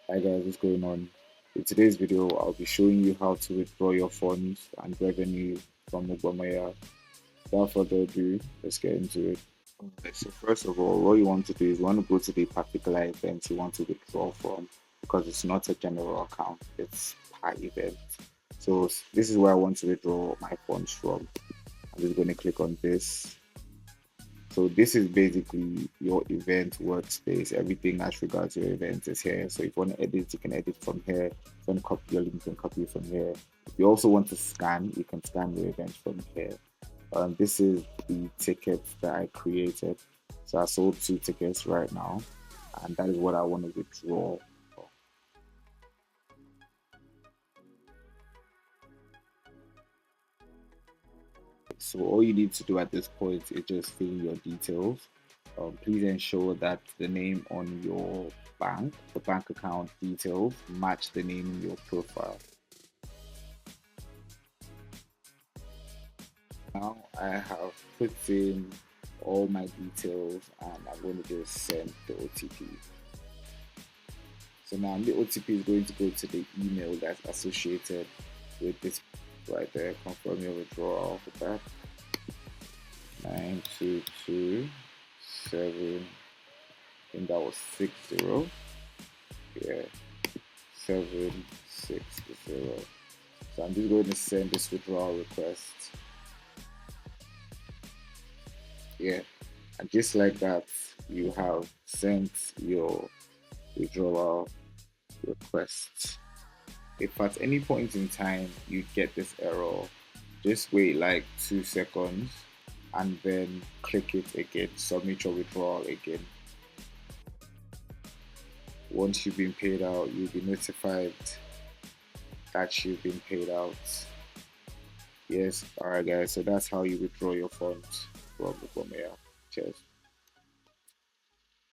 Hi guys, what's going on? In today's video, I'll be showing you how to withdraw your funds and revenue from Mogbomoya. Without further ado, let's get into it. Okay, so first of all, what you want to do is you want to go to the particular event you want to withdraw from because it's not a general account, it's per event. So this is where I want to withdraw my funds from. I'm just going to click on this. So this is basically your event workspace. Everything as regards your event is here. So if you want to edit, you can edit from here. If you want to copy your link, you can copy it from here. If you also want to scan, you can scan your event from here. This is the tickets that I created. So I sold 2 tickets right now, and that is what I want to withdraw. So all you need to do at this point is just fill in your details. Please ensure that the name on your the bank account details match the name in your profile. Now I have put in all my details and I'm going to just send the OTP. So now the OTP is going to go to the email that's associated with this right there. Confirm your withdrawal for that. 9227. I think that was 60. Yeah, 760. So I'm just going to send this withdrawal request. Yeah, and just like that, you have sent your withdrawal request. If at any point in time you get this error, just wait like 2 seconds and then click it again, submit your withdrawal again. Once you've been paid out, you'll be notified that you've been paid out. Yes, alright guys, so that's how you withdraw your funds from the Mogbomoya. Cheers.